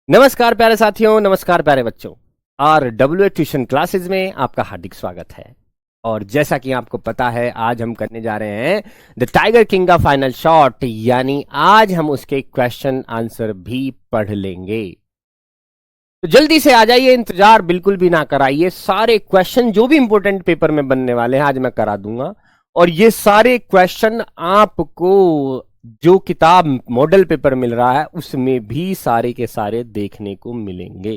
नमस्कार प्यारे साथियों, नमस्कार प्यारे बच्चों। RWA ट्यूशन क्लासेस में आपका हार्दिक स्वागत है। और जैसा कि आपको पता है, आज हम करने जा रहे हैं द टाइगर किंग का फाइनल शॉट, यानी आज हम उसके क्वेश्चन आंसर भी पढ़ लेंगे। तो जल्दी से आ जाइए, इंतजार बिल्कुल भी ना कराइए। सारे क्वेश्चन जो भी इंपॉर्टेंट पेपर में बनने वाले हैं आज मैं करा दूंगा, और ये सारे क्वेश्चन आपको जो किताब मॉडल पेपर मिल रहा है उसमें भी सारे के सारे देखने को मिलेंगे।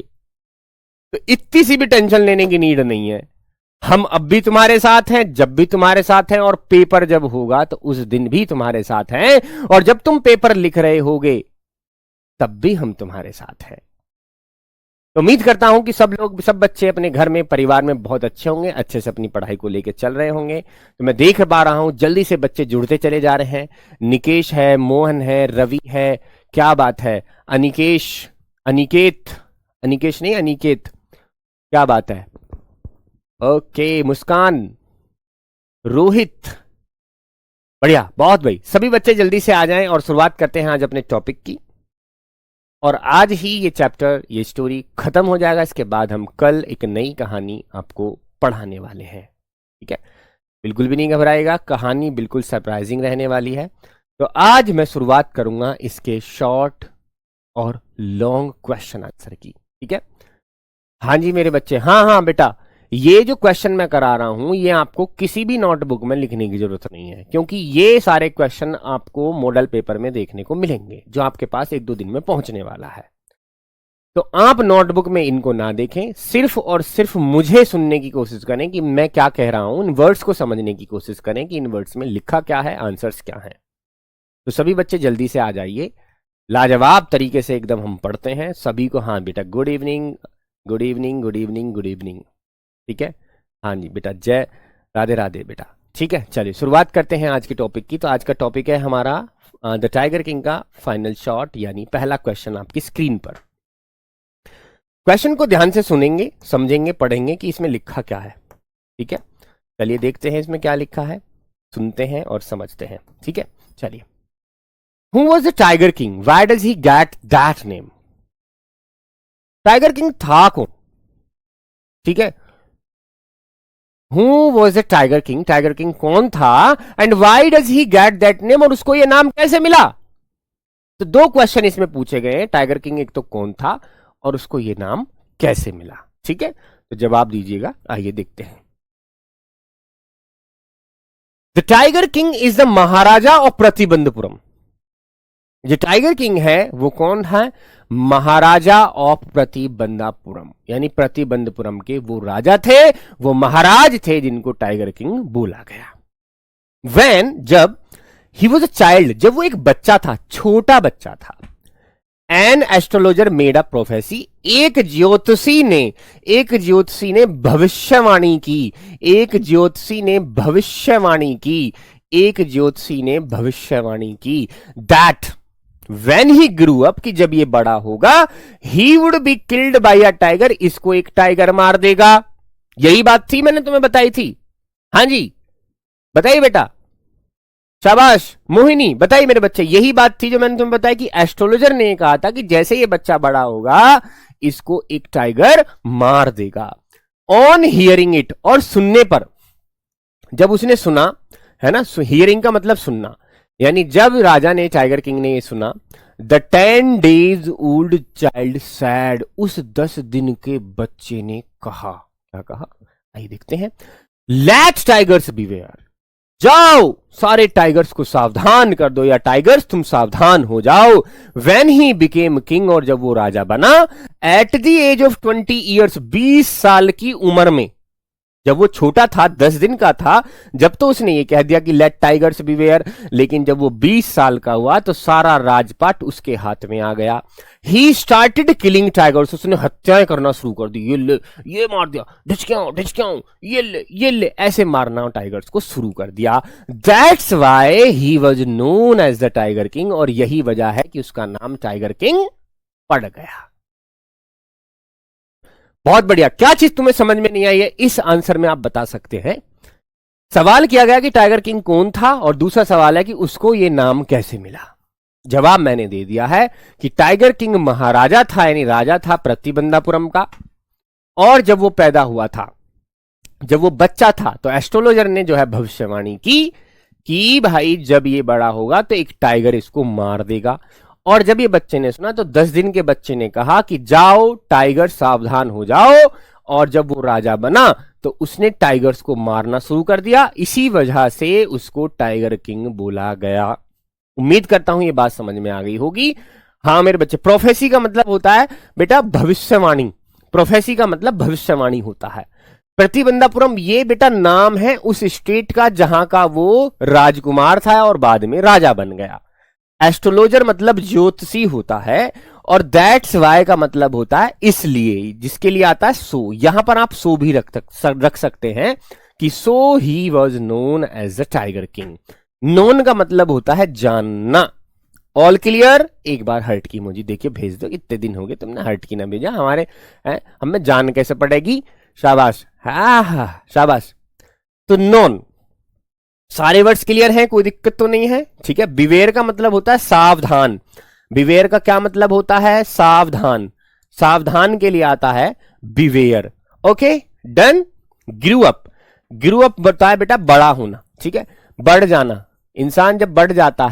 तो इतनी सी भी टेंशन लेने की नीड नहीं है। हम अब भी तुम्हारे साथ हैं, जब भी तुम्हारे साथ हैं, और पेपर जब होगा तो उस दिन भी तुम्हारे साथ हैं, और जब तुम पेपर लिख रहे होगे तब भी हम तुम्हारे साथ हैं। तो उम्मीद करता हूं कि सब बच्चे अपने घर में, परिवार में बहुत अच्छे होंगे, अच्छे से अपनी पढ़ाई को लेकर चल रहे होंगे। तो मैं देख पा रहा हूं जल्दी से बच्चे जुड़ते चले जा रहे हैं। निकेश है, मोहन है, रवि है, क्या बात है, अनिकेश नहीं, अनिकेत, क्या बात है, ओके, मुस्कान, रोहित, बढ़िया, बहुत भाई। सभी बच्चे जल्दी से आ जाएं और शुरुआत करते हैं आज अपने टॉपिक की। और आज ही ये चैप्टर, ये स्टोरी खत्म हो जाएगा। इसके बाद हम कल एक नई कहानी आपको पढ़ाने वाले हैं, ठीक है। बिल्कुल भी नहीं घबराएगा, कहानी बिल्कुल सरप्राइजिंग रहने वाली है। तो आज मैं शुरुआत करूंगा इसके शॉर्ट और लॉन्ग क्वेश्चन आंसर की, ठीक है। हाँ जी मेरे बच्चे, हाँ बेटा, ये जो क्वेश्चन मैं करा रहा हूं ये आपको किसी भी नोटबुक में लिखने की जरूरत नहीं है, क्योंकि ये सारे क्वेश्चन आपको मॉडल पेपर में देखने को मिलेंगे जो आपके पास 1-2 दिन में पहुंचने वाला है। तो आप नोटबुक में इनको ना देखें, सिर्फ और सिर्फ मुझे सुनने की कोशिश करें कि मैं क्या कह रहा हूं, इन वर्ड्स को समझने की कोशिश करें कि इन वर्ड्स में लिखा क्या है, आंसर्स क्या है। तो सभी बच्चे जल्दी से आ जाइए, लाजवाब तरीके से एकदम हम पढ़ते हैं सभी को। हाँ बेटा, good evening, good evening, good evening, good evening, ठीक है। हाँ जी बेटा, जय राधे राधे बेटा, ठीक है। चलिए शुरुआत करते हैं आज के टॉपिक की। तो आज का टॉपिक है हमारा द टाइगर किंग का फाइनल शॉट, यानी पहला क्वेश्चन आपकी स्क्रीन पर। क्वेश्चन को ध्यान से सुनेंगे, समझेंगे, पढ़ेंगे कि इसमें लिखा क्या है, ठीक है। चलिए देखते हैं इसमें क्या लिखा है, सुनते हैं और समझते हैं, ठीक है। चलिए, who was the tiger king, why does he get that name. Tiger king था कौन, ठीक है। Who was the tiger king, tiger king कौन था, and why does he get that name, और उसको ये नाम कैसे मिला। तो 2 क्वेश्चन इसमें पूछे गए हैं। टाइगर किंग एक तो कौन था और उसको ये नाम कैसे मिला, ठीक है। तो जवाब दीजिएगा, आइए देखते हैं। The tiger king is the Maharaja of Pratibandapuram. जो टाइगर किंग है वो कौन है, महाराजा ऑफ प्रतिबंधापुरम, यानी प्रतिबंधपुरम के वो राजा थे, वो महाराज थे जिनको टाइगर किंग बोला गया। When, जब ही वॉज अ चाइल्ड, जब वो एक बच्चा था, छोटा बच्चा था, an astrologer made a prophecy, एक ज्योतिषी ने भविष्यवाणी की, एक ज्योतिषी ने भविष्यवाणी की, that When he grew up, कि जब ये बड़ा होगा, he would be killed by a tiger, इसको एक टाइगर मार देगा। यही बात थी, मैंने तुम्हें बताई थी। हाँ जी बताइए बेटा, शाबाश मोहिनी, बताइए मेरे बच्चे, यही बात थी जो मैंने तुम्हें बताई कि एस्ट्रोलॉजर ने कहा था कि जैसे ये बच्चा बड़ा होगा इसको एक टाइगर मार देगा। ऑन हियरिंग इट, और सुनने पर, जब उसने सुना, है ना, हियरिंग का मतलब सुनना, यानी जब राजा ने, टाइगर किंग ने ये सुना, the 10 days old child sad, उस 10 दिन के बच्चे ने कहा, क्या कहा, आइए देखते हैं। लेट टाइगर्स बीवेयर, जाओ सारे टाइगर्स को सावधान कर दो, या टाइगर्स तुम सावधान हो जाओ। व्हेन ही बिकेम किंग, और जब वो राजा बना, at the age of 20 years, 20 साल की उम्र में, जब वो छोटा था, 10 दिन का था, जब तो उसने ये कह दिया कि लेट टाइगर्स बीवेयर, लेकिन जब वो 20 साल का हुआ तो सारा राजपाट उसके हाथ में आ गया। ही स्टार्टेड किलिंग टाइगर्स, उसने हत्याएं करना शुरू कर दी, ये ले, ये मार दिया, ढिचक्याऊं, ये ले, ऐसे मारना टाइगर्स को शुरू कर दिया। That's why he was known as the tiger king, और यही वजह है कि उसका नाम टाइगर किंग पड़ गया। बहुत बढ़िया। क्या चीज तुम्हें समझ में नहीं आई है, इस आंसर में आप बता सकते हैं। सवाल किया गया कि टाइगर किंग कौन था, और दूसरा सवाल है कि उसको ये नाम कैसे मिला। जवाब मैंने दे दिया है कि टाइगर किंग महाराजा था, यानी राजा था प्रतिबंधापुरम का। और जब वो पैदा हुआ था, जब वो बच्चा था, तो एस्ट्रोलॉजर ने जो है भविष्यवाणी की कि भाई जब ये बड़ा होगा तो एक टाइगर इसको मार देगा। और जब ये बच्चे ने सुना तो 10 दिन के बच्चे ने कहा कि जाओ टाइगर, सावधान हो जाओ। और जब वो राजा बना तो उसने टाइगर्स को मारना शुरू कर दिया। इसी वजह से उसको टाइगर किंग बोला गया। उम्मीद करता हूं ये बात समझ में आ गई होगी। हाँ मेरे बच्चे, प्रोफेसी का मतलब होता है बेटा भविष्यवाणी। प्रोफेसी का मतलब भविष्यवाणी होता है। प्रतिबंधापुरम ये बेटा नाम है उस स्टेट का जहां का वो राजकुमार था और बाद में राजा बन गया। एस्ट्रोलॉजर मतलब ज्योतिषी होता है, और दैट्स वाई का मतलब होता है इसलिए, जिसके लिए आता है सो। यहां पर आप सो भी रख सकते हैं कि so he was known as the tiger king. Known का मतलब होता है जानना। All clear? एक बार हर्ट की इमोजी देखिए भेज दो। इतने दिन हो गए तुमने हर्ट की ना भेजा, हमारे हमें जान कैसे पड़ेगी। शाबाश, हा शाबाश। तो नोन, सारे वर्ड्स क्लियर हैं, कोई दिक्कत तो नहीं है, ठीक है। बिवेयर का मतलब होता है सावधान। बिवेयर का क्या मतलब होता है? सावधान। सावधान के लिए आता है beware. Okay done. Grew up, grew up बताया बेटा बड़ा होना, ठीक है, बढ़ जाना। इंसान जब बढ़ जाता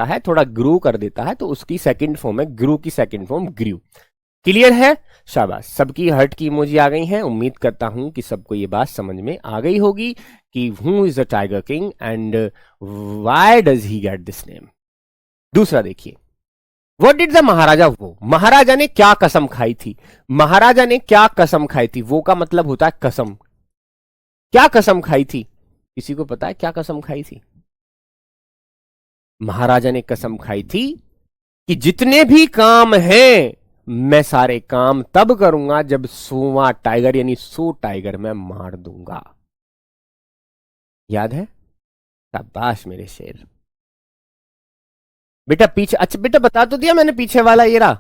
है, थोड़ा ग्रू कर देता है, तो उसकी सेकंड फॉर्म है ग्रू की सेकंड फॉर्म ग्रू। क्लियर है? शाबाश। सबकी हर्ट की इमोजी आ गई हैं। उम्मीद करता हूं कि सबको ये बात समझ में आ गई होगी कि who is the tiger king and why does he get this name. दूसरा देखिए, व्हाट डिड द महाराजा वो, महाराजा ने क्या कसम खाई थी। महाराजा ने क्या कसम खाई थी? वो का मतलब होता है कसम। क्या कसम खाई थी? किसी को पता है क्या कसम खाई थी? महाराजा ने कसम खाई थी कि जितने भी काम हैं मैं सारे काम तब करूंगा जब सोवा टाइगर यानी सो टाइगर मैं मार दूंगा। याद है? शाबाश मेरे शेर। बेटा पीछे, अच्छा बेटा बता तो दिया मैंने पीछे वाला ये रहा,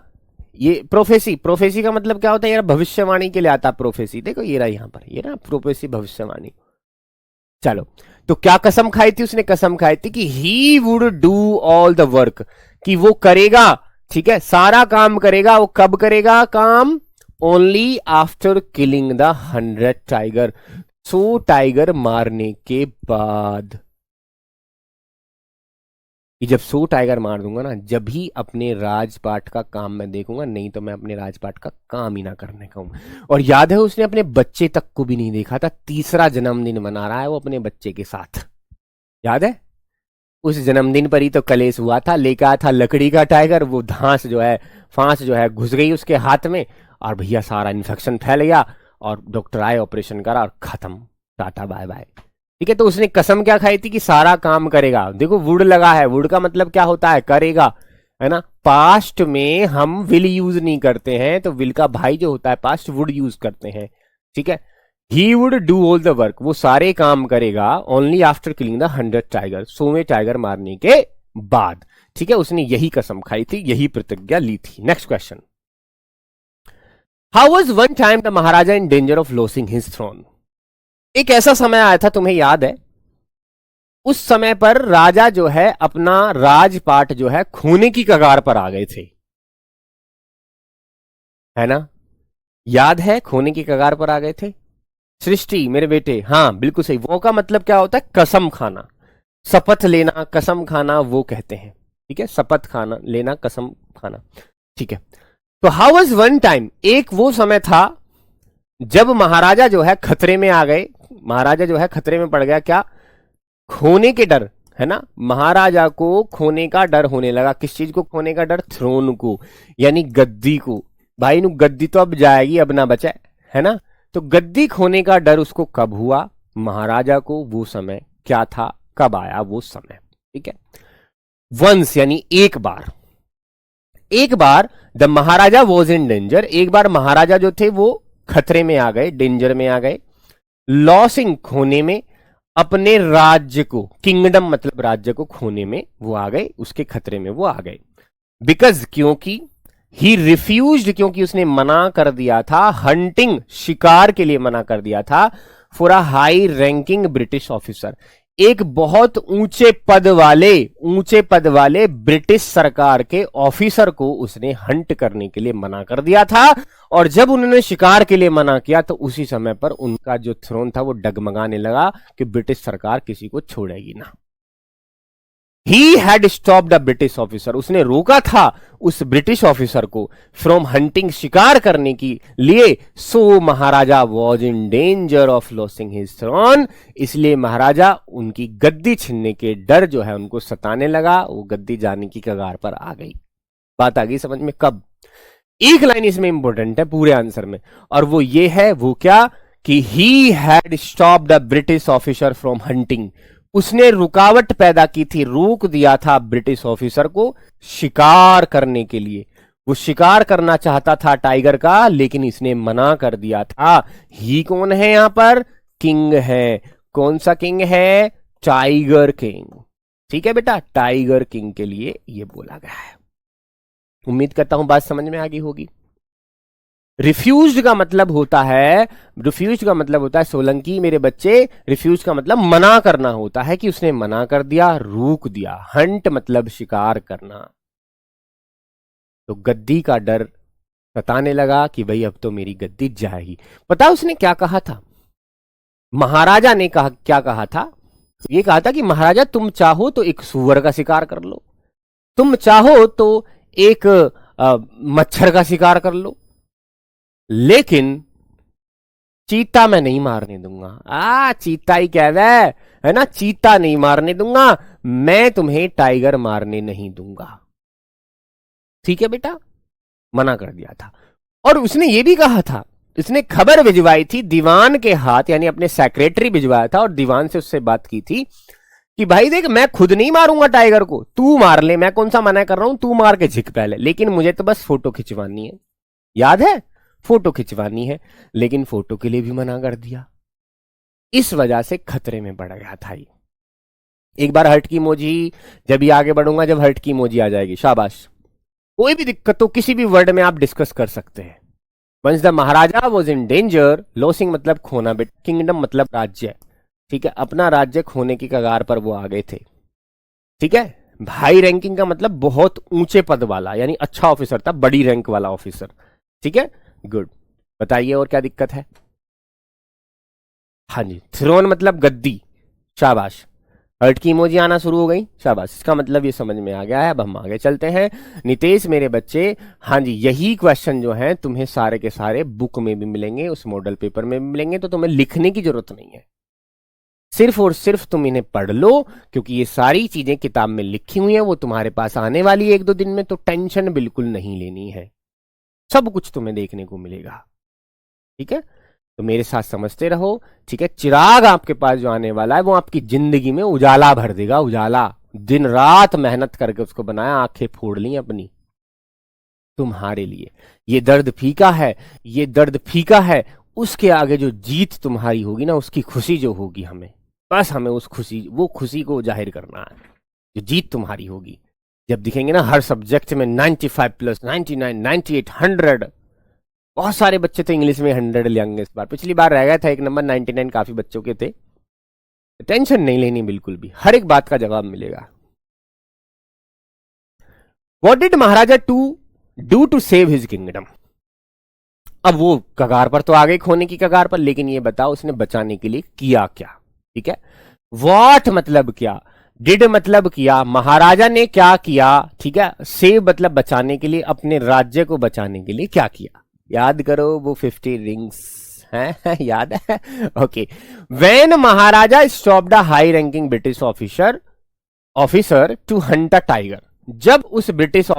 ये प्रोफेसी। प्रोफेसी का मतलब क्या होता है? यार भविष्यवाणी के लिए आता प्रोफेसी। देखो ये रहा यहां पर, ये रहा प्रोफेसी, भविष्यवाणी। चलो, तो क्या कसम खाई थी उसने? कसम खाई थी कि ही would do all the work, कि वो करेगा, ठीक है, सारा काम करेगा। वो कब करेगा काम? Only after killing the 100 tiger, 100 tiger मारने के बाद। कि जब 100 टाइगर मार दूंगा ना, जब ही अपने राजपाट का काम मैं देखूंगा, नहीं तो मैं अपने राजपाट का काम ही ना करने का हूं। और याद है उसने अपने बच्चे तक को भी नहीं देखा था। तीसरा जन्मदिन मना रहा है वो अपने बच्चे के साथ। याद है? उस जन्मदिन पर ही तो कलेश हुआ था। लेकर आया था लकड़ी का टाइगर, वो फांस जो है घुस गई उसके हाथ में, और भैया सारा इन्फेक्शन फैल गया, और डॉक्टर आए, ऑपरेशन करा, और खत्म, टाटा बाय बाय। ठीक है, तो उसने कसम क्या खाई थी? कि सारा काम करेगा। देखो वुड लगा है, वुड का मतलब क्या होता है? करेगा, है ना। पास्ट में हम विल यूज नहीं करते हैं, तो विल का भाई जो होता है पास्ट, वुड यूज करते हैं, ठीक है। He would do all the work, वो सारे काम करेगा, only after killing the 100 tiger, 100वें टाइगर मारने के बाद, ठीक है। उसने यही कसम खाई थी, यही प्रतिज्ञा ली थी। Next question, how was one time the maharaja in danger of losing his throne. एक ऐसा समय आया था, तुम्हें याद है, उस समय पर राजा जो है अपना राजपाट जो है खोने की कगार पर आ गए थे, है ना। याद है? खोने की कगार पर आ गए थे। सृष्टि मेरे बेटे, हाँ बिल्कुल सही। वो का मतलब क्या होता है? कसम खाना, शपथ लेना, कसम खाना वो कहते हैं, ठीक है। शपथ खाना, लेना, कसम खाना, ठीक है। तो हाउ वाज वन टाइम, एक वो समय था जब महाराजा जो है खतरे में आ गए। महाराजा जो है खतरे में पड़ गया, क्या? खोने के डर, है ना। महाराजा को खोने का डर होने लगा। किस चीज को खोने का डर? थ्रोन को, यानी गद्दी को। भाई नु गद्दी तो अब जाएगी, अब ना बचे, है ना। तो गद्दी खोने का डर उसको कब हुआ? महाराजा को वो समय क्या था? कब आया वो समय? ठीक है। वंस यानी एक बार, एक बार the Maharaja was in danger, एक बार महाराजा जो थे वो खतरे में आ गए, डेंजर में आ गए। लॉसिंग खोने में, अपने राज्य को, किंगडम मतलब राज्य को खोने में वो आ गए, उसके खतरे में वो आ गए। बिकॉज क्योंकि, ही रिफ्यूज्ड क्योंकि उसने मना कर दिया था, हंटिंग शिकार के लिए मना कर दिया था, for a high ranking British officer, एक बहुत ऊंचे पद वाले ब्रिटिश सरकार के ऑफिसर को उसने हंट करने के लिए मना कर दिया था। और जब उन्होंने शिकार के लिए मना किया तो उसी समय पर उनका जो थ्रोन था वो डगमगाने लगा कि ब्रिटिश सरकार किसी को छोड़ेगी ना। He had stopped the British officer, उसने रोका था उस ब्रिटिश ऑफिसर को फ्रॉम हंटिंग, शिकार करने की लिए। So Maharaja was in danger of losing his throne, इसलिए महाराजा उनकी गद्दी छीनने के डर जो है उनको सताने लगा, वो गद्दी जाने की कगार पर आ गई। बात आ गई समझ में? कब? एक लाइन इसमें इंपॉर्टेंट है पूरे आंसर में, और वो ये है, वो क्या कि ही had stopped the British officer from hunting, उसने रुकावट पैदा की थी, रोक दिया था ब्रिटिश ऑफिसर को शिकार करने के लिए। वो शिकार करना चाहता था टाइगर का, लेकिन इसने मना कर दिया था। ही कौन है यहां पर? किंग है। कौन सा किंग है? Tiger king. ठीक है बेटा, टाइगर किंग के लिए ये बोला गया है। उम्मीद करता हूं बात समझ में आ गई होगी। रिफ्यूज का मतलब होता है सोलंकी मेरे बच्चे, रिफ्यूज का मतलब मना करना होता है, कि उसने मना कर दिया, रोक दिया। हंट मतलब शिकार करना। तो गद्दी का डर सताने लगा कि भाई अब तो मेरी गद्दी जाएगी। पता उसने क्या कहा था? महाराजा ने क्या कहा था? ये कहा था कि महाराजा तुम चाहो तो एक सूअर का शिकार कर लो, तुम चाहो तो एक मच्छर का शिकार कर लो, लेकिन चीता मैं नहीं मारने दूंगा। चीता ही कह रहा है ना, चीता नहीं मारने दूंगा, मैं तुम्हें टाइगर मारने नहीं दूंगा। ठीक है बेटा, मना कर दिया था। और उसने ये भी कहा था, इसने खबर भिजवाई थी दीवान के हाथ, यानी अपने सेक्रेटरी भिजवाया था और दीवान से उससे बात की थी कि भाई देख, मैं खुद नहीं मारूंगा टाइगर को, तू मार ले, मैं कौन सा मना कर रहा हूं, तू मार के झिक पहले, लेकिन मुझे तो बस फोटो खिंचवानी है। याद है? फोटो खिंचवानी है, लेकिन फोटो के लिए भी मना कर दिया। इस वजह से खतरे में पड़ गया था ये। एक बार हर्ट की इमोजी, जब भी आगे बढ़ूंगा जब हर्ट की इमोजी आ जाएगी, शाबाश। कोई भी दिक्कत हो किसी भी वर्ड में आप डिस्कस कर सकते हैं। Once the Maharaja was in danger, losing मतलब खोना बेटा, किंगडम मतलब राज्य। ठीक है, अपना राज्य खोने की कगार पर वो आ गए थे। ठीक है, हाई रैंकिंग का मतलब बहुत ऊंचे पद वाला, यानी अच्छा ऑफिसर था, बड़ी रैंक वाला ऑफिसर। ठीक है, गुड। बताइए और क्या दिक्कत है? हाँ जी, थ्रोन मतलब गद्दी, शाबाश। हर्ट की इमोजी आना शुरू हो गई, शाबाश। इसका मतलब ये समझ में आ गया है। अब हम आगे चलते हैं। नितेश मेरे बच्चे, हाँ जी, यही क्वेश्चन जो है तुम्हें सारे के सारे बुक में भी मिलेंगे, उस मॉडल पेपर में भी मिलेंगे, तो तुम्हें लिखने की जरूरत नहीं है, सिर्फ और सिर्फ तुम इन्हें पढ़ लो, क्योंकि ये सारी चीजें किताब में लिखी हुई हैं, वो तुम्हारे पास आने वाली है 1-2 दिन में, तो टेंशन बिल्कुल नहीं लेनी है, सब कुछ तुम्हें देखने को मिलेगा। ठीक है, तो मेरे साथ समझते रहो। ठीक है, चिराग आपके पास जो आने वाला है वो आपकी जिंदगी में उजाला भर देगा, उजाला। दिन रात मेहनत करके उसको बनाया, आंखें फोड़ ली अपनी तुम्हारे लिए। ये दर्द फीका है, ये दर्द फीका है, उसके आगे जो जीत तुम्हारी होगी ना, उसकी खुशी जो होगी, हमें बस हमें उस खुशी, वो खुशी को जाहिर करना है। जो जीत तुम्हारी होगी जब दिखेंगे ना हर सब्जेक्ट में 95+, 99, 98, 100। बहुत सारे बच्चे तो इंग्लिश में 100 ले आएंगे इस बार, पिछली बार रह गया था एक नंबर, 99 काफी बच्चों के थे। टेंशन नहीं लेनी बिल्कुल भी, हर एक बात का जवाब मिलेगा। What did Maharaja do to save his kingdom? अब वो कगार पर तो आ गई, खोने की कगार पर, लेकिन ये बताओ उसने बचाने के लिए किया क्या? ठीक है, वॉट मतलब क्या, डिड मतलब किया, महाराजा ने क्या किया। ठीक है, सेव मतलब बचाने के लिए, अपने राज्य को बचाने के लिए क्या किया। याद करो, वो 50 रिंग्स है याद है? Okay, when Maharaja stopped a high ranking British officer to hunt a tiger, जब उस ब्रिटिश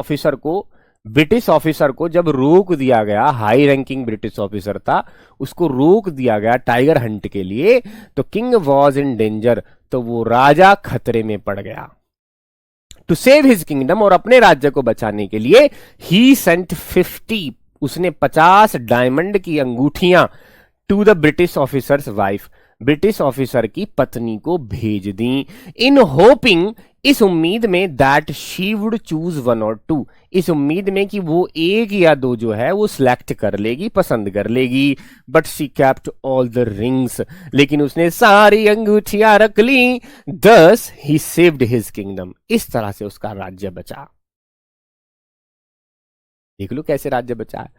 ऑफिसर को जब रोक दिया गया, हाई रैंकिंग ब्रिटिश ऑफिसर था, उसको रोक दिया गया टाइगर हंट के लिए, तो किंग वॉज इन डेंजर, तो वो राजा खतरे में पड़ गया। टू सेव हिज किंगडम, और अपने राज्य को बचाने के लिए, ही सेंट 50, उसने 50 डायमंड की अंगूठियां to the British officer's wife, British officer की पत्नी को भेज दी। इन होपिंग, इस उम्मीद में दैट शी वुड चूज 1 और 2, इस उम्मीद में कि वो 1 या 2 जो है वो सिलेक्ट कर लेगी, पसंद कर लेगी। But she kept all the rings, लेकिन उसने सारी अंगूठियां रख ली। दस ही सेव्ड हिज किंगडम, इस तरह से उसका राज्य बचा। देख लो कैसे राज्य बचा है।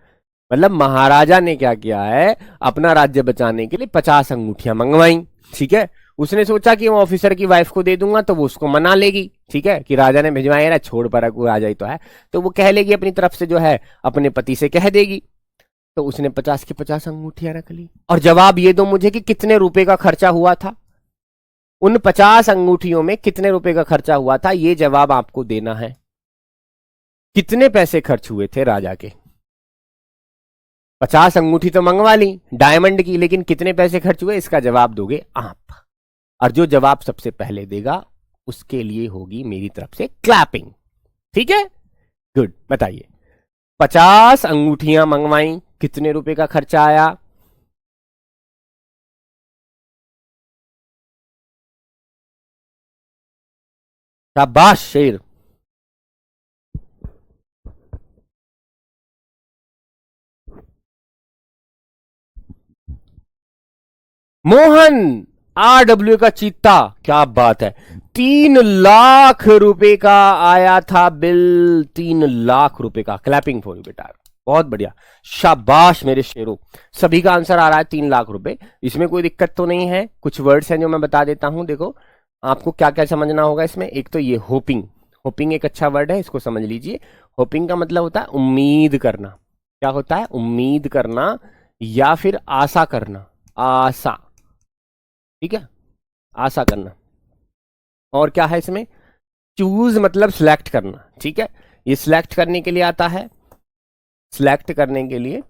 मतलब महाराजा ने क्या किया है, अपना राज्य बचाने के लिए 50 अंगूठियां मंगवाई। ठीक है, उसने सोचा कि वो ऑफिसर की वाइफ को दे दूंगा तो वो उसको मना लेगी। ठीक है, कि राजा ने भिजवाया ना, छोड़ पर राजा ही तो है, तो वो कह लेगी अपनी तरफ से जो है, अपने पति से कह देगी। तो उसने 50 की 50 अंगूठियां रख ली। और जवाब ये दो मुझे कि कितने रुपए का खर्चा हुआ था, उन 50 अंगूठियों में कितने रुपए का खर्चा हुआ था, ये जवाब आपको देना है। कितने पैसे खर्च हुए थे राजा के? 50 अंगूठी तो मंगवा ली डायमंड की, लेकिन कितने पैसे खर्च हुए, इसका जवाब दोगे आप। और जो जवाब सबसे पहले देगा उसके लिए होगी मेरी तरफ से क्लैपिंग। ठीक है, गुड। बताइए, 50 अंगूठियां मंगवाई, कितने रुपए का खर्चा आया? शाबाश शेर। मोहन, RW का चीता, क्या बात है। 3 लाख रुपए का आया था बिल, 3 लाख रुपए का। क्लैपिंग फॉर यू बेटा, बहुत बढ़िया, शाबाश मेरे शेरों। सभी का आंसर आ रहा है 3 लाख रुपए। इसमें कोई दिक्कत तो नहीं है। कुछ वर्ड्स हैं जो मैं बता देता हूं, देखो आपको क्या क्या समझना होगा इसमें। एक तो ये होपिंग, होपिंग एक अच्छा वर्ड है, इसको समझ लीजिए। होपिंग का मतलब होता है उम्मीद करना। क्या होता है? उम्मीद करना या फिर आशा करना, आशा। ठीक है, आशा करना। और क्या है इसमें? चूज मतलब सिलेक्ट करना। ठीक है, ये सिलेक्ट करने के लिए आता है, सिलेक्ट करने के लिए।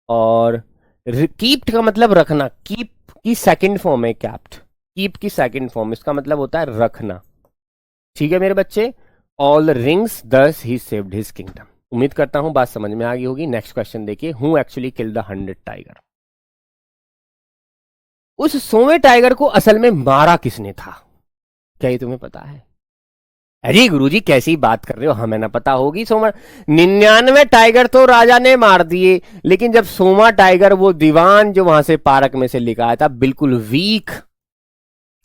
और कीप्ट का मतलब रखना, कीप की सेकंड फॉर्म है कैप्ट, कीप की सेकंड फॉर्म, इसका मतलब होता है रखना। ठीक है मेरे बच्चे, ऑल रिंग्स दस ही सेव्ड हिज किंगडम। उम्मीद करता हूं बात समझ में आ गई होगी। नेक्स्ट क्वेश्चन देखिए, who actually killed the 100 tiger. उस 100वें टाइगर को असल में मारा किसने था? क्या ये तुम्हें पता है? अरे गुरुजी कैसी बात कर रहे हो, हमें ना पता होगी। 99 टाइगर तो राजा ने मार दिए, लेकिन जब 100वां टाइगर, वो दीवान जो वहां से पार्क में से लेकर आया था, बिल्कुल वीक,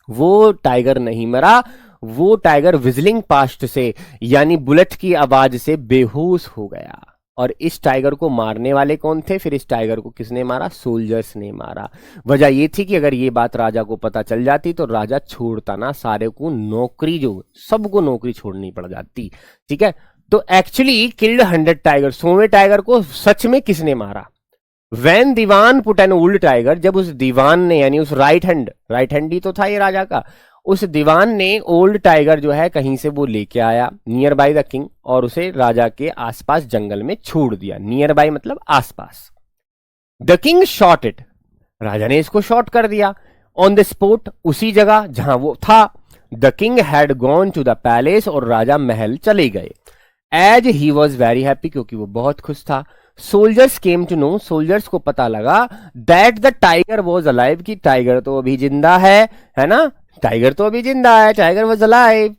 वो टाइगर नहीं मरा। वो टाइगर विजलिंग पास्ट से, यानी बुलेट की आवाज से बेहोश हो गया। और इस टाइगर को मारने वाले कौन थे? फिर इस टाइगर को किसने मारा? सोल्जर्स ने मारा। वजह ये थी कि अगर ये बात राजा को पता चल जाती तो राजा छोड़ता ना, सारे को नौकरी, जो सबको नौकरी छोड़नी पड़ जाती। ठीक है, तो एक्चुअली किल्ड 100 टाइगर, 100वें टाइगर को सच में किसने मारा? When Dewan put an old tiger, जब उस दीवान ने, यानी उस राइट हैंड ही तो था ये राजा का, उस दीवान ने ओल्ड टाइगर जो है कहीं से वो लेके आया नियर बाय द किंग, और उसे राजा के आसपास जंगल में छोड़ दिया। नियर बाय मतलब आसपास। द किंग शॉट इट, राजा ने इसको शॉट कर दिया ऑन द स्पॉट, उसी जगह जहां वो था। The king had gone to the palace, और राजा महल चले गए। As he was very happy, क्योंकि वो बहुत खुश था। Soldiers came to know, soldiers को पता लगा that the tiger was alive, कि टाइगर तो अभी जिंदा है ना, टाइगर तो अभी जिंदा है, tiger was alive.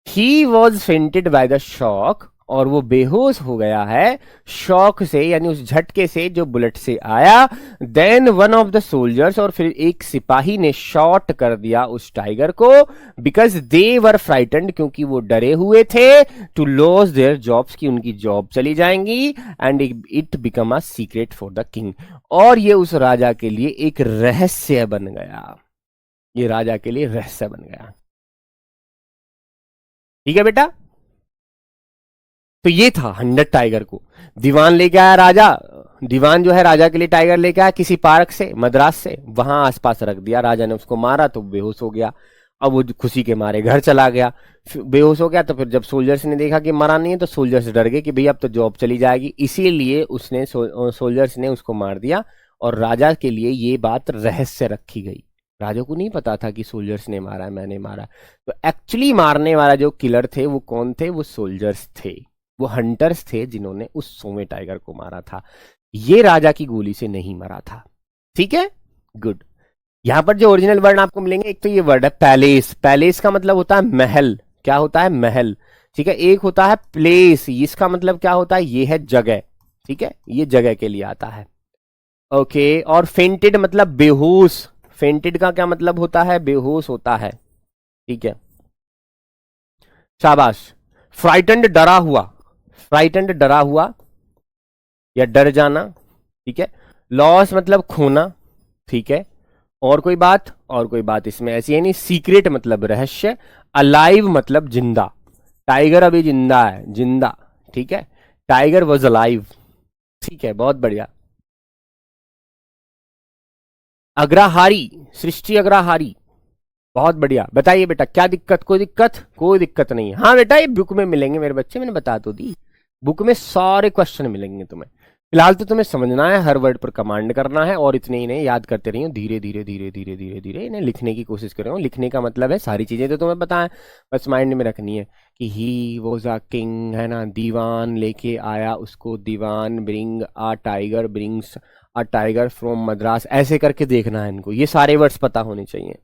He was fainted by the shock, और वो बेहोश हो गया है शॉक से, यानी उस झटके से जो बुलेट से आया। Then one of the soldiers, और फिर एक सिपाही ने शॉट कर दिया उस टाइगर को, बिकॉज दे वर फ्राइटेंड, क्योंकि वो डरे हुए थे, टू लॉस देयर जॉब्स, की उनकी जॉब चली जाएंगी। And it become a secret for the king, और ये उस राजा के लिए एक रहस्य बन गया। ये राजा के लिए रहस्य बन गया। ठीक है बेटा, तो ये था 100 टाइगर को दीवान लेके आया राजा। दीवान जो है राजा के लिए टाइगर लेके आया किसी पार्क से, मद्रास से, वहां आसपास रख दिया। राजा ने उसको मारा तो बेहोश हो गया। अब वो खुशी के मारे घर चला गया, बेहोश हो गया। तो फिर जब सोल्जर्स ने देखा कि मरा नहीं है, तो सोल्जर्स डर गए कि भैया अब तो जॉब चली जाएगी, इसीलिए उसने सोल्जर्स ने उसको मार दिया। और राजा के लिए ये बात रहस्य रखी गई। राजा को नहीं पता था कि सोल्जर्स ने मारा, मैंने मारा। तो एक्चुअली मारने वाला जो किलर थे वो कौन थे? वो सोल्जर्स थे, वो हंटर्स थे, जिन्होंने उस 100वें टाइगर को मारा था। ये राजा की गोली से नहीं मरा था। ठीक है, गुड। यहां पर जो ओरिजिनल वर्ड आपको मिलेंगे, एक तो ये वर्ड है पैलेस। पैलेस का मतलब होता है महल। क्या होता है, महल, ठीक है। एक होता है प्लेस, इसका मतलब क्या होता है, ये है जगह, ठीक है, ये जगह के लिए आता है। ओके, और फेंटेड मतलब बेहोश, फेंटेड का क्या मतलब होता है, बेहोश होता है, ठीक है, शाबाश। फ्राइटेंड डरा हुआ, फ्राइटेंड डरा हुआ या डर जाना, ठीक है। लॉस मतलब खोना, ठीक है। और कोई बात, और कोई बात इसमें ऐसी है नहीं। सीक्रेट मतलब रहस्य, अलाइव मतलब जिंदा, टाइगर अभी जिंदा है, जिंदा, ठीक है, टाइगर वॉज अलाइव, ठीक है, बहुत बढ़िया। अग्रहारी, सृष्टि अग्रहारी, बहुत बढ़िया। बताइए बेटा क्या दिक्कत, कोई दिक्कत, कोई दिक्कत नहीं है। हाँ बेटा ये बुक में मिलेंगे मेरे बच्चे, मैंने बता तो दी, बुक में सारे क्वेश्चन मिलेंगे तुम्हें। फिलहाल तो तुम्हें समझना है, हर वर्ड पर कमांड करना है, और इतने ही नहीं, याद करते रहिए, धीरे धीरे धीरे धीरे धीरे धीरे इन्हें लिखने की कोशिश कर रहे हो। लिखने का मतलब है सारी चीजें तो तुम्हें पता है, बस माइंड में रखनी है कि ही वॉज अ किंग, है ना, दीवान लेके आया उसको, Dewan bring a tiger, brings a tiger from Madras, ऐसे करके देखना है इनको, ये सारे वर्ड्स पता होने चाहिए।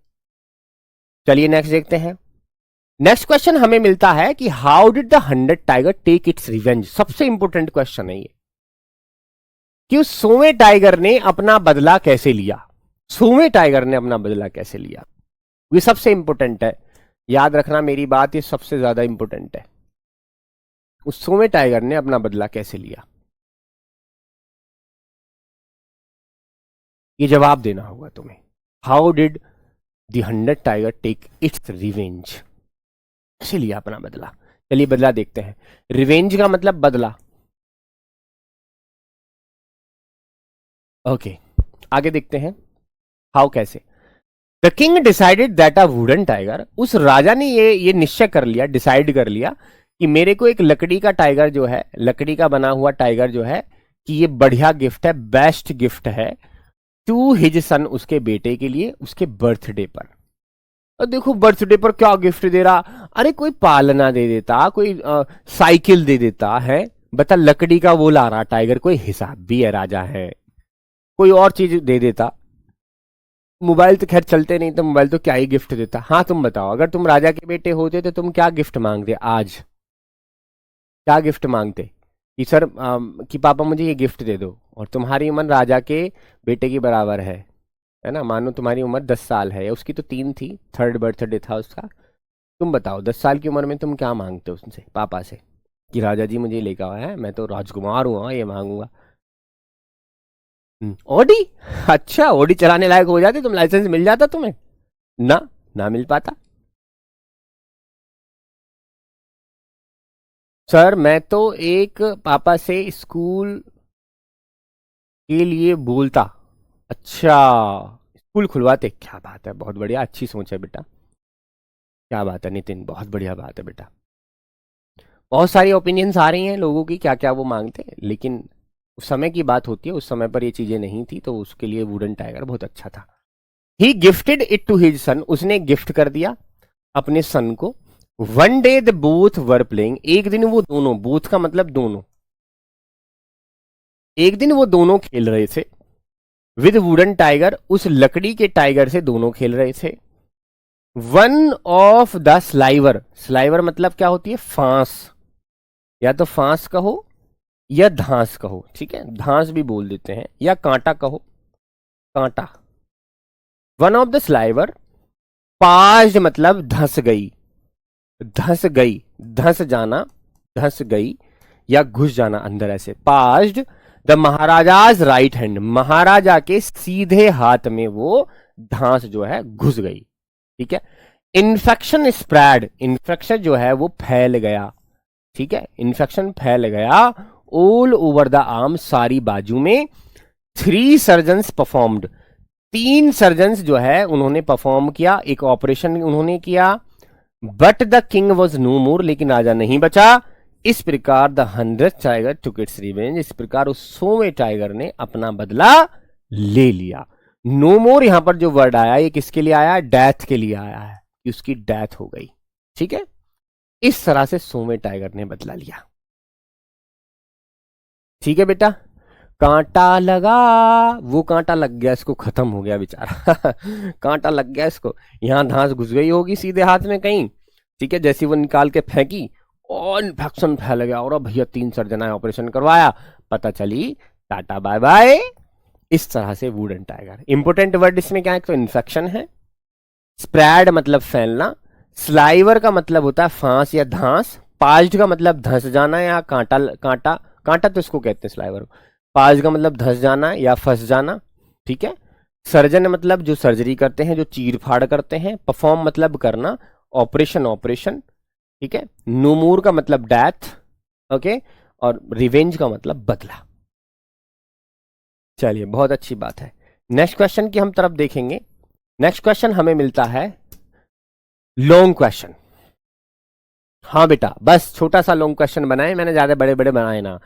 चलिए नेक्स्ट देखते हैं। नेक्स्ट क्वेश्चन हमें मिलता है कि how did the 100 tiger take its revenge. सबसे इंपॉर्टेंट क्वेश्चन है ये कि उस 100वें टाइगर ने अपना बदला कैसे लिया, 100वें टाइगर ने अपना बदला कैसे लिया, ये सबसे इंपॉर्टेंट है, याद रखना मेरी बात, ये सबसे ज्यादा इंपॉर्टेंट है। उस 100वें टाइगर ने अपना बदला कैसे लिया, ये जवाब देना होगा तुम्हें। How did the 100 tiger take its revenge, कैसे लिया अपना बदला। चलिए बदला देखते हैं। रिवेंज का मतलब बदला, ओके, आगे देखते हैं हाउ कैसे। The king decided that a wooden tiger, उस राजा ने ये निश्चय कर लिया, डिसाइड कर लिया कि मेरे को एक लकड़ी का टाइगर जो है, लकड़ी का बना हुआ टाइगर जो है, कि ये बढ़िया गिफ्ट है, बेस्ट गिफ्ट है टू हिज सन, उसके बेटे के लिए, उसके बर्थडे पर। और देखो बर्थडे पर क्या गिफ्ट दे रहा, अरे कोई पालना दे देता, कोई साइकिल दे देता है, बता लकड़ी का वो ला रहा टाइगर, कोई हिसाब भी है, राजा है, कोई और चीज दे देता। मोबाइल तो खैर चलते नहीं, तो मोबाइल तो क्या ही गिफ्ट देता। हाँ तुम बताओ, अगर तुम राजा के बेटे होते तो तुम क्या गिफ्ट मांगते आज, क्या गिफ्ट मांगते कि सर कि पापा मुझे ये गिफ्ट दे दो, और तुम्हारी उम्र राजा के बेटे की बराबर है ना, मानो तुम्हारी उम्र 10 साल है, या उसकी तो 3 थी, 3rd बर्थडे था उसका। तुम बताओ 10 साल की उम्र में तुम क्या मांगते हो उनसे, पापा से, कि राजा जी मुझे लेकर आया है, मैं तो राजकुमार हूँ, हाँ, ये मांगूंगा। ओडी, अच्छा ओडी चलाने लायक हो जाते तुम, लाइसेंस मिल जाता तुम्हें, ना, ना मिल पाता। सर मैं तो एक पापा से स्कूल के लिए बोलता, अच्छा स्कूल खुलवाते, क्या बात है, बहुत बढ़िया, अच्छी सोच है बेटा, क्या बात है नितिन, बहुत बढ़िया बात है बेटा। बहुत सारी ओपिनियंस आ रही हैं लोगों की, क्या क्या वो मांगते हैं, लेकिन उस समय की बात होती है, उस समय पर ये चीजें नहीं थी, तो उसके लिए वुडन टाइगर बहुत अच्छा था। He gifted it to his son, उसने गिफ्ट कर दिया अपने सन को। One day the both were playing, एक दिन वो दोनों, बोथ का मतलब दोनों, एक दिन वो दोनों खेल रहे थे विद वुडन टाइगर, उस लकड़ी के टाइगर से दोनों खेल रहे थे। One of the sliver, sliver मतलब क्या होती है, फांस, या तो फांस कहो या धांस कहो, ठीक है, धांस भी बोल देते हैं, या कांटा कहो, कांटा। One of the sliver passed मतलब धंस गई, धंस गई, धंस जाना, धंस गई या घुस जाना अंदर, ऐसे passed the Maharaja's right hand, महाराजा के सीधे हाथ में वो धांस जो है घुस गई, ठीक है। इन्फेक्शन स्प्रेड, इन्फेक्शन जो है वो फैल गया, ठीक है, इन्फेक्शन फैल गया ऑल ओवर द आर्म, सारी बाजू में। 3 सर्जन्स परफॉर्म्ड, 3 सर्जन्स जो है उन्होंने परफॉर्म किया, एक ऑपरेशन उन्होंने किया। But the king was no more, लेकिन राजा नहीं बचा। इस प्रकार the 100th tiger took its revenge, इस प्रकार उस 100वें टाइगर ने अपना बदला ले लिया। नो मोर यहां पर जो वर्ड आया ये किसके लिए आया, डेथ के लिए आया है, कि उसकी डेथ हो गई, ठीक है। इस तरह से 100वें टाइगर ने बदला लिया, ठीक है बेटा। कांटा लगा, वो कांटा लग गया इसको, खत्म हो गया बेचारा कांटा लग गया इसको, यहां धांस घुस गई होगी सीधे हाथ में कहीं, ठीक है, जैसी वो निकाल के फेंकी और इन्फेक्शन फैल गया और अब भैया 3 सर्जन आए, ऑपरेशन करवाया, पता चली टाटा बाय बाय। इस तरह से वुडन टाइगर। इंपोर्टेंट वर्ड इसमें क्या है, तो इन्फेक्शन है, स्प्रेड मतलब फैलना, स्लाइवर का मतलब होता है फांस या धांस, पाज्ड का मतलब धंस जाना या कांटा कांटा कांटा तो इसको कहते हैं स्लाइवर, पाज्ड का मतलब धंस जाना या फंस जाना। ठीक है, सर्जन मतलब जो सर्जरी करते हैं, जो चीर फाड़ करते हैं, परफॉर्म मतलब करना, ऑपरेशन ऑपरेशन। ठीक है, नुमूर का मतलब डेथ, ओके, और रिवेंज का मतलब बदला। चलिए बहुत अच्छी बात है। नेक्स्ट क्वेश्चन की हम तरफ देखेंगे। नेक्स्ट क्वेश्चन हमें मिलता है लॉन्ग क्वेश्चन। हाँ बेटा, बस छोटा सा लॉन्ग क्वेश्चन बनाए, मैंने ज्यादा बड़े बड़े बनाए ना।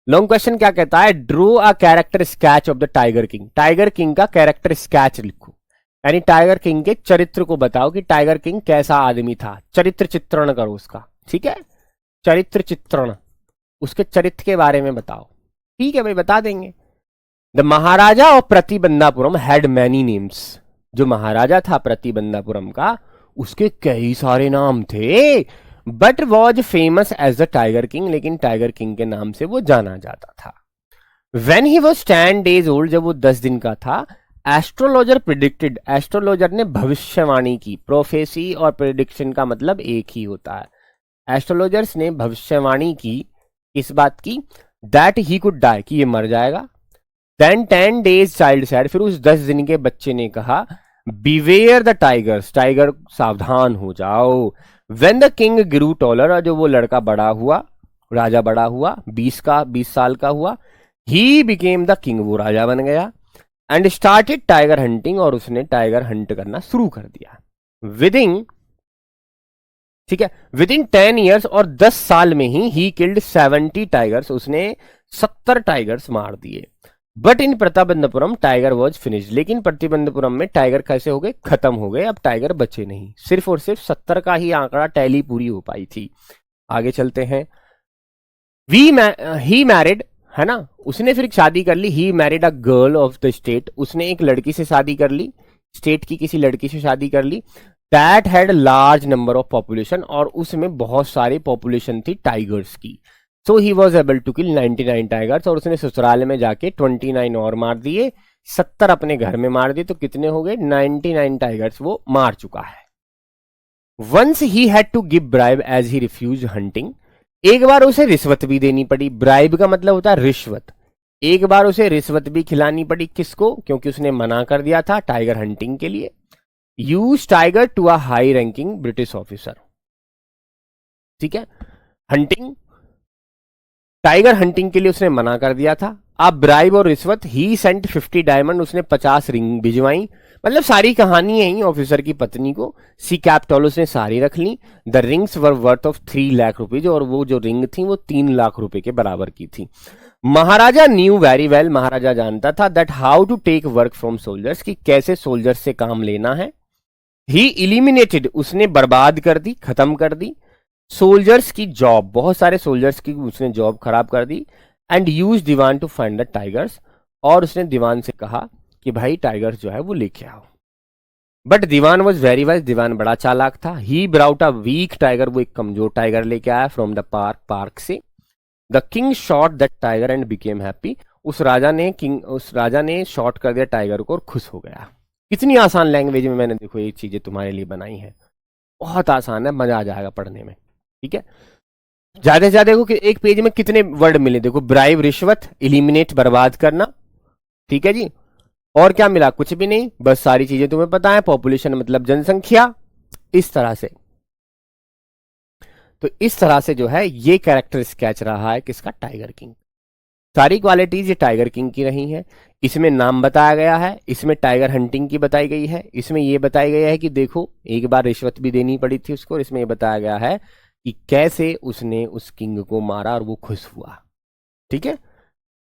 लॉन्ग क्वेश्चन क्या कहता है, drew a character sketch of the tiger king. Tiger king का कैरेक्टर स्केच लिखो, यानी टाइगर किंग के चरित्र को बताओ कि टाइगर किंग कैसा आदमी था, चरित्र चित्रण करो उसका। ठीक है, चरित्र चित्रण, उसके चरित्र के बारे में बताओ। ठीक है भाई, बता देंगे। The Maharaja of Pratibandhapuram had many names. जो महाराजा था प्रतिबंधापुरम का, उसके कई सारे नाम थे, but was famous as the tiger king, लेकिन टाइगर किंग के नाम से वो जाना जाता था। When he was 10 days old, जब वो 10 दिन का था, एस्ट्रोलॉजर प्रिडिक्टेड, एस्ट्रोलॉजर ने भविष्यवाणी की, प्रोफेसी और प्रिडिक्शन का मतलब एक ही होता है। एस्ट्रोलॉजर्स ने भविष्यवाणी की, इस बात की, दैट ही कुड डाई, कि ये मर जाएगा। देन 10 डेज चाइल्ड सैड, फिर उस 10 दिन के बच्चे ने कहा, बिवेयर द टाइगर्स, टाइगर सावधान हो जाओ। When the king grew taller, और जो वो लड़का बड़ा हुआ, राजा बड़ा हुआ, 20 साल का हुआ, ही बिकेम द किंग, वो राजा बन गया। एंड स्टार्टेड टाइगर हंटिंग, और उसने टाइगर हंट करना शुरू कर दिया। विदिन, ठीक है, विद इन 10 ईयर्स, और 10 साल में ही किल्ड 70 टाइगर्स, उसने 70 टाइगर्स मार दिए। But in Pratibandhapuram tiger was finish, लेकिन प्रतिबंधपुरम में टाइगर कैसे हो गए, खत्म हो गए, अब टाइगर बचे नहीं। सिर्फ और सिर्फ 70 का ही आंकड़ा टैली पूरी हो पाई थी। आगे चलते हैं। ही मैरिड, है ना, उसने फिर शादी कर ली। He married a girl of the state, उसने एक लड़की से शादी कर ली, स्टेट की किसी लड़की से शादी कर ली। That had large number of population, और उसमें बहुत सारी पॉपुलेशन थी टाइगर्स की। So he was able to kill 99 tigers, और उसने ससुराल में जाके 29 और मार दिए, 70 अपने घर में मार दिए, तो कितने हो गए, 99 टाइगर्स वो मार चुका है। Once he had to give bribe as he refused hunting, एक बार उसे रिश्वत भी देनी पड़ी। ब्राइब का मतलब होता है रिश्वत। एक बार उसे रिश्वत भी खिलानी पड़ी, किसको, क्योंकि उसने मना कर दिया था टाइगर हंटिंग के लिए। Use tiger to a high ranking British officer, ठीक है, हंटिंग, टाइगर हंटिंग के लिए उसने मना कर दिया था। अब ब्राइब और रिश्वत, ही सेंट 50 डायमंड, उसने 50 रिंग भिजवाई। मतलब सारी कहानी है ऑफिसर की पत्नी को। सी कैपिटल उसने सारी रख ली। The rings were worth of 3 lakh rupees, और वो जो रिंग थी वो 3 लाख रुपए के बराबर की थी। Maharaja knew very well, Maharaja जानता था, that how to take work from soldiers, कि कैसे सोल्जर्स से काम लेना है। ही इलिमिनेटेड, उसने बर्बाद कर दी, खत्म कर दी, सोल्जर्स की जॉब, बहुत सारे सोल्जर्स की उसने जॉब खराब कर दी। And used Dewan to find the tigers, और उसने दीवान से कहा कि भाई टाइगर्स जो है वो लेके आओ। But Dewan was very wise, दीवान बड़ा चालाक था। He brought a weak tiger, वो एक कमजोर टाइगर लेके आया फ्रॉम द पार्क से। The king shot that tiger and became happy, उस राजा ने शॉट कर दिया टाइगर को और खुश हो गया। कितनी आसान लैंग्वेज में मैंने देखो ये चीजें तुम्हारे लिए बनाई है, बहुत आसान है, मजा आ जाएगा पढ़ने में। ठीक है, ज्यादा से ज्यादा देखो कि एक पेज में कितने वर्ड मिले, देखो ब्राइब रिश्वत, इलिमिनेट बर्बाद करना, ठीक है जी, और क्या मिला, कुछ भी नहीं, बस सारी चीजें तुम्हें पता है। पॉपुलेशन मतलब जनसंख्या, इस तरह से। तो इस तरह से जो है ये कैरेक्टर स्केच रहा है किसका, टाइगर किंग। सारी क्वालिटीज ये टाइगर किंग की रही हैं। इसमें नाम बताया गया है, इसमें टाइगर हंटिंग की बताई गई है, इसमें यह बताया गया है कि देखो एक बार रिश्वत भी देनी पड़ी थी उसको, और इसमें यह बताया गया है कि कैसे उसने उस किंग को मारा और वो खुश हुआ। ठीक है,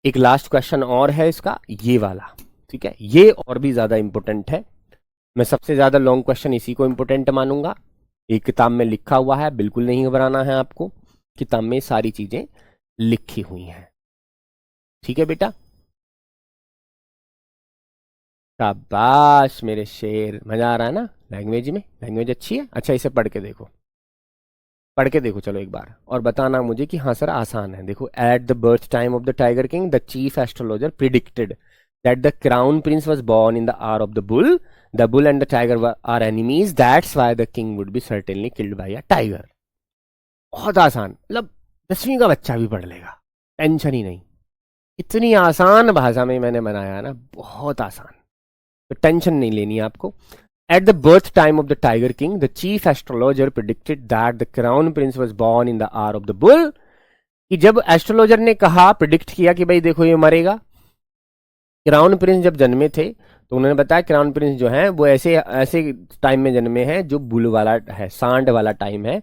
एक लास्ट क्वेश्चन और है इसका, ये वाला, ठीक है, ये और भी ज्यादा इंपॉर्टेंट है। मैं सबसे ज्यादा लॉन्ग क्वेश्चन इसी को इंपॉर्टेंट मानूंगा। एक किताब में लिखा हुआ है, बिल्कुल नहीं घबराना है आपको, किताब में सारी चीजें लिखी हुई हैं। ठीक है बेटा, शाबाश मेरे शेर, मजा आ रहा है ना लैंग्वेज में, लैंग्वेज अच्छी है। अच्छा इसे पढ़ के देखो। पढ़ के देखो चलो एक बार और बताना मुझे कि हाँ सर आसान है। देखो, at the birth time of the tiger king the chief astrologer predicted that the crown prince was born in the hour of the bull and the tiger are enemies, that's why the king would be certainly killed by a tiger. बहुत आसान, मतलब 10वीं का बच्चा भी पढ़ लेगा, tension ही नहीं। इतनी आसान भाषा में मैंने बनाया ना, बहुत आसान, तो टेंशन नहीं लेनी आपको। At the birth time of the Tiger King, the chief astrologer predicted that the crown prince was born in the hour of the bull. कि जब एस्ट्रोलॉजर ने कहा, प्रिडिक्ट किया कि भाई देखो ये मरेगा, क्राउन प्रिंस जब जन्मे थे तो उन्होंने बताया क्राउन प्रिंस जो है वो ऐसे ऐसे टाइम में जन्मे हैं जो बुल वाला है, सांड वाला टाइम है,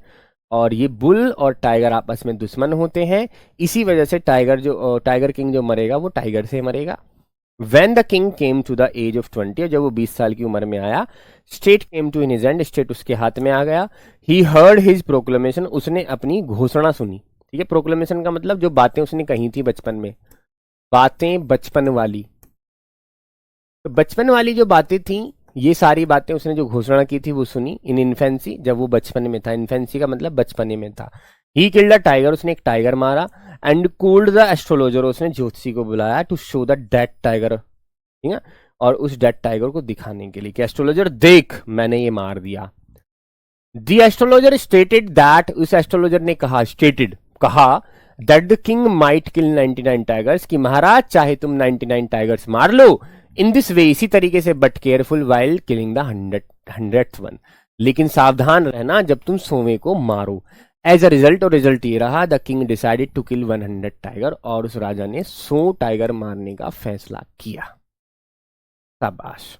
और ये बुल और टाइगर आपस में दुश्मन होते हैं। इसी वजह से टाइगर किंग जो मरेगा वो टाइगर से मरेगा। When the king came to the age of 20, जब वो 20 साल की उम्र में आया, state came to in his hand, state उसके हाथ में आ गया। He heard his proclamation, उसने अपनी घोषणा सुनी। ठीक है, प्रोक्लेमेशन का मतलब जो बातें उसने कही थी बचपन में, बातें बचपन वाली, तो बचपन वाली जो बातें थी, ये सारी बातें उसने जो घोषणा की थी वो सुनी इन इन्फेंसी, जब वो बचपन में था। इन्फेंसी का मतलब बचपने में था। ही किल्ड अ टाइगर, उसने एक टाइगर मारा। एंड कूल्ड द एस्ट्रोलॉजर, उसने ज्योतिषी को बुलाया to show the dead tiger, ठीक है, और उस डेड टाइगर को दिखाने के लिए कि एस्ट्रोलॉजर देख मैंने ये मार दिया। द एस्ट्रोलॉजर स्टेटेड दैट, उस एस्ट्रोलॉजर ने कहा, स्टेटेड कहा, that the king might kill 99 tigers, कि महाराज चाहे तुम 99 टाइगर्स मार लो, इन दिस वे, इसी तरीके से, but careful while killing the 100th one, लेकिन सावधान रहना जब तुम 100वें को मारो। एज अ रिजल्ट, और रिजल्ट ये रहा, the king decided to kill 100 tiger, और उस राजा ने 100 टाइगर मारने का फैसला किया। शाबाश,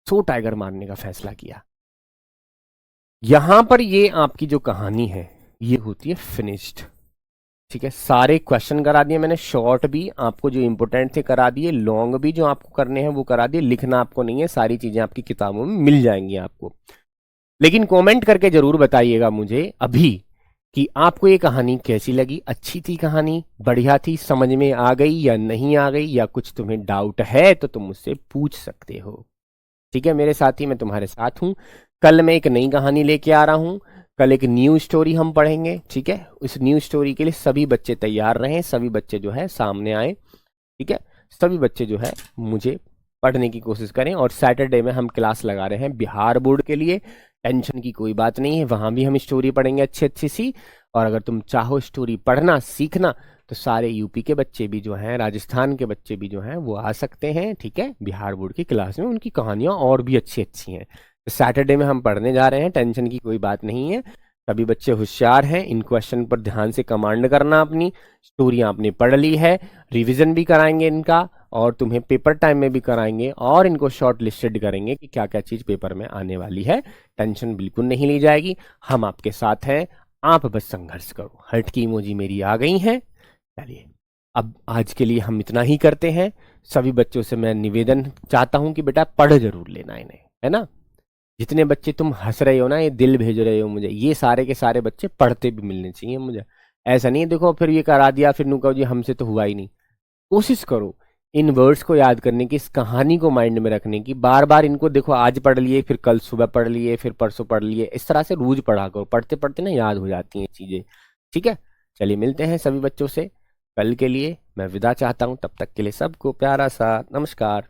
100 टाइगर मारने का फैसला किया। यहां पर ये आपकी जो कहानी है ये होती है फिनिश्ड। ठीक है, सारे क्वेश्चन करा दिए मैंने, शॉर्ट भी आपको जो इंपोर्टेंट थे करा दिए, लॉन्ग भी जो आपको करने हैं वो करा दिए। लिखना आपको नहीं है, सारी चीजें आपकी किताबों में मिल जाएंगी आपको। लेकिन कमेंट करके जरूर बताइएगा मुझे अभी कि आपको ये कहानी कैसी लगी। अच्छी थी कहानी, बढ़िया थी, समझ में आ गई या नहीं आ गई, या कुछ तुम्हें डाउट है तो तुम मुझसे पूछ सकते हो। ठीक है मेरे साथी, मैं तुम्हारे साथ हूं। कल मैं एक नई कहानी लेके आ रहा हूं, कल एक न्यू स्टोरी हम पढ़ेंगे। ठीक है, उस न्यू स्टोरी के लिए सभी बच्चे तैयार रहें, सभी बच्चे जो है सामने आए। ठीक है, सभी बच्चे जो है मुझे पढ़ने की कोशिश करें। और सैटरडे में हम क्लास लगा रहे हैं बिहार बोर्ड के लिए, टेंशन की कोई बात नहीं है, वहां भी हम स्टोरी पढ़ेंगे अच्छी अच्छी सी। और अगर तुम चाहो स्टोरी पढ़ना सीखना तो सारे यूपी के बच्चे भी जो हैं, राजस्थान के बच्चे भी जो हैं वो आ सकते हैं। ठीक है, बिहार बोर्ड की क्लास में उनकी कहानियां और भी अच्छी अच्छी हैं। तो सैटरडे में हम पढ़ने जा रहे हैं, टेंशन की कोई बात नहीं है। सभी बच्चे होशियार हैं, इन क्वेश्चन पर ध्यान से कमांड करना। अपनी स्टोरियां आपने पढ़ ली है, रिवीजन भी कराएंगे इनका, और तुम्हें पेपर टाइम में भी कराएंगे, और इनको शॉर्ट लिस्टेड करेंगे कि क्या क्या चीज पेपर में आने वाली है। टेंशन बिल्कुल नहीं ली जाएगी, हम आपके साथ हैं, आप बस संघर्ष करो। हर्ट की इमोजी मेरी आ गई है। चलिए अब आज के लिए हम इतना ही करते हैं। सभी बच्चों से मैं निवेदन चाहता हूं कि बेटा पढ़ जरूर लेना इन्हें, है ना। जितने बच्चे तुम हंस रहे हो ना, ये दिल भेज रहे हो मुझे, ये सारे के सारे बच्चे पढ़ते भी मिलने चाहिए मुझे। ऐसा नहीं है देखो फिर ये करा दिया फिर नू कहो जी हमसे तो हुआ ही नहीं। कोशिश करो इन वर्ड्स को याद करने की, इस कहानी को माइंड में रखने की। बार बार इनको देखो, आज पढ़ लिए, फिर कल सुबह पढ़ लिए, फिर परसों पढ़ लिए, इस तरह से रोज पढ़ा करो। पढ़ते पढ़ते ना याद हो जाती हैं चीजें। ठीक है, चलिए मिलते हैं सभी बच्चों से कल के लिए। मैं विदा चाहता हूं, तब तक के लिए सबको प्यारा सा नमस्कार।